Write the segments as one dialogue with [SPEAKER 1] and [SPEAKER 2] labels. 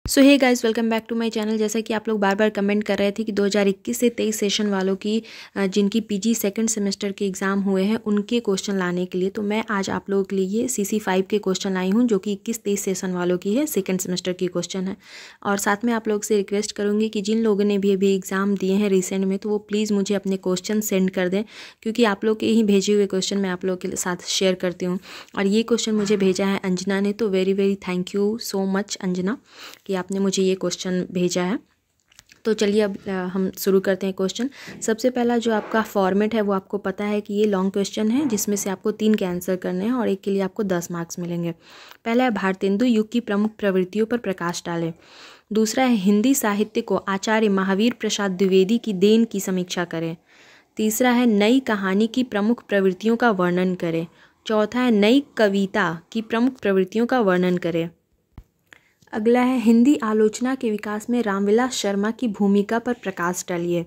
[SPEAKER 1] So hey guys, welcome back to my channel. जैसा कि आप लोग बार बार कमेंट कर रहे थे कि 2021 से 23 सेशन वालों की जिनकी पीजी सेकंड सेमेस्टर के एग्ज़ाम हुए हैं उनके क्वेश्चन लाने के लिए, तो मैं आज आप लोगों के लिए CC5 के क्वेश्चन लाई हूं जो कि 21-23 सेशन वालों की है, सेकंड सेमेस्टर की क्वेश्चन है। और साथ में आप लोग से रिक्वेस्ट करूँगी कि जिन लोगों ने भी अभी एग्ज़ाम दिए हैं रिसेंट में, तो वो प्लीज़ मुझे अपने क्वेश्चन सेंड कर दें, क्योंकि आप लोग के ही भेजे हुए क्वेश्चन मैं आप लोग के साथ शेयर करती हूँ। और ये क्वेश्चन मुझे भेजा है अंजना ने, तो very very thank you so much Anjana कि आपने मुझे ये क्वेश्चन भेजा है। तो चलिए अब हम शुरू करते हैं क्वेश्चन। सबसे पहला जो आपका फॉर्मेट है वो आपको पता है कि ये लॉन्ग क्वेश्चन है जिसमें से आपको 3 के आंसर करने हैं और एक के लिए आपको 10 मार्क्स मिलेंगे। पहला है भारतेंदु युग की प्रमुख प्रवृत्तियों पर प्रकाश डालें। दूसरा है हिंदी साहित्य को आचार्य महावीर प्रसाद द्विवेदी की देन की समीक्षा करें। तीसरा है नई कहानी की प्रमुख प्रवृत्तियों का वर्णन करें। चौथा है नई कविता की प्रमुख प्रवृत्तियों का वर्णन करें। अगला है हिंदी आलोचना के विकास में रामविलास शर्मा की भूमिका पर प्रकाश डालिए।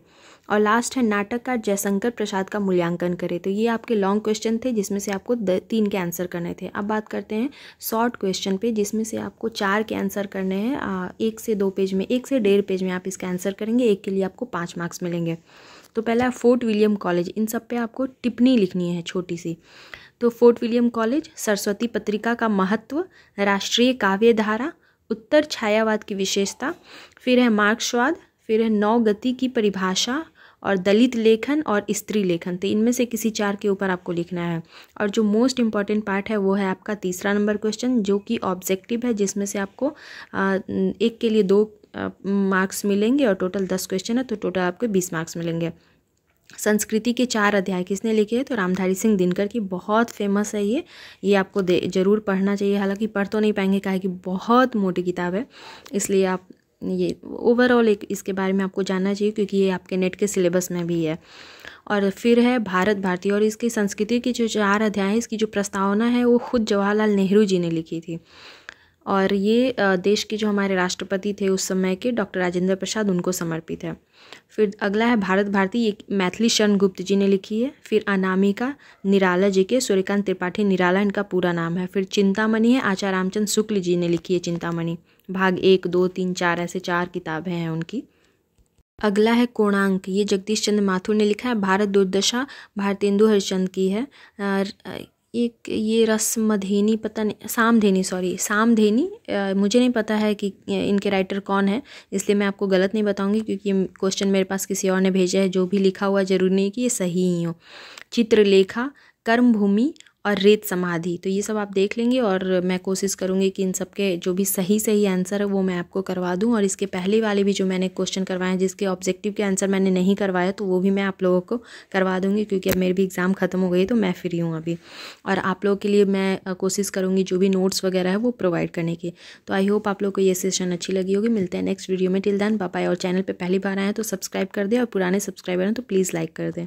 [SPEAKER 1] और लास्ट है नाटककार जयशंकर प्रसाद का मूल्यांकन करें। तो ये आपके लॉन्ग क्वेश्चन थे जिसमें से आपको 3 के आंसर करने थे। अब बात करते हैं शॉर्ट क्वेश्चन पे, जिसमें से आपको 4 के आंसर करने हैं। 1 से 2 पेज में, 1 से 1.5 पेज में आप इसका आंसर करेंगे, एक के लिए आपको 5 मार्क्स मिलेंगे। तो पहला है फोर्ट विलियम कॉलेज। इन सब पे आपको टिप्पणी लिखनी है छोटी सी। तो फोर्ट विलियम कॉलेज, सरस्वती पत्रिका का महत्व, राष्ट्रीय काव्य धारा, उत्तर छायावाद की विशेषता, फिर है मार्क्सवाद, फिर है नौ गति की परिभाषा और दलित लेखन और स्त्री लेखन। तो इनमें से किसी 4 के ऊपर आपको लिखना है। और जो मोस्ट इम्पॉर्टेंट पार्ट है वो है आपका तीसरा नंबर क्वेश्चन, जो कि ऑब्जेक्टिव है, जिसमें से आपको एक के लिए 2 मार्क्स मिलेंगे और टोटल 10 क्वेश्चन है, तो टोटल आपको 20 मार्क्स मिलेंगे। संस्कृति के 4 अध्याय किसने लिखे हैं? तो रामधारी सिंह दिनकर की। बहुत फेमस है ये आपको जरूर पढ़ना चाहिए। हालांकि पढ़ तो नहीं पाएंगे काहे कि बहुत मोटी किताब है, इसलिए आप ये ओवरऑल एक इसके बारे में आपको जानना चाहिए, क्योंकि ये आपके नेट के सिलेबस में भी है। और फिर है भारत भारती, और इसकी संस्कृति की जो 4 अध्याय है, इसकी जो प्रस्तावना है वो खुद जवाहरलाल नेहरू जी ने लिखी थी। और ये देश के जो हमारे राष्ट्रपति थे उस समय के, डॉक्टर राजेंद्र प्रसाद, उनको समर्पित है। फिर अगला है भारत भारती, ये मैथिली शरण गुप्त जी ने लिखी है। फिर अनामिका निराला जी के, सूर्यकांत त्रिपाठी निराला इनका पूरा नाम है। फिर चिंतामणि है, आचार्य रामचंद्र शुक्ल जी ने लिखी है चिंतामणि। भाग 1, 2, 3, 4 ऐसे 4 किताबें हैं उनकी। अगला है कोणांक, ये जगदीश चंद्र माथुर ने लिखा है। भारत दुर्दशा भारतेंदु हरिश्चंद्र की है। एक ये रसमधेनी, पता नहीं, सामधेनी, मुझे नहीं पता है कि इनके राइटर कौन है, इसलिए मैं आपको गलत नहीं बताऊंगी, क्योंकि ये क्वेश्चन मेरे पास किसी और ने भेजा है। जो भी लिखा हुआ जरूरी नहीं कि ये सही ही हो। चित्रलेखा, कर्मभूमि और रेत समाधि, तो ये सब आप देख लेंगे। और मैं कोशिश करूँगी कि इन सब के जो भी सही आंसर है वो मैं आपको करवा दूँ। और इसके पहले वाले भी जो मैंने क्वेश्चन करवाए हैं जिसके ऑब्जेक्टिव के आंसर मैंने नहीं करवाया, तो वो भी मैं आप लोगों को करवा दूँगी, क्योंकि अब मेरी भी एग्ज़ाम ख़त्म हो गई तो मैं फ्री हूँ अभी। और आप लोगों के लिए मैं कोशिश करूँगी जो भी नोट्स वगैरह है वो प्रोवाइड करने की। तो आई होप आप लोग को ये सेशन अच्छी लगी होगी। मिलते हैं नेक्स्ट वीडियो में। Till then bye bye. और चैनल पर पहली बार आए हैं तो सब्सक्राइब कर दें, और पुराने सब्सक्राइबर हैं तो प्लीज़ लाइक कर दें।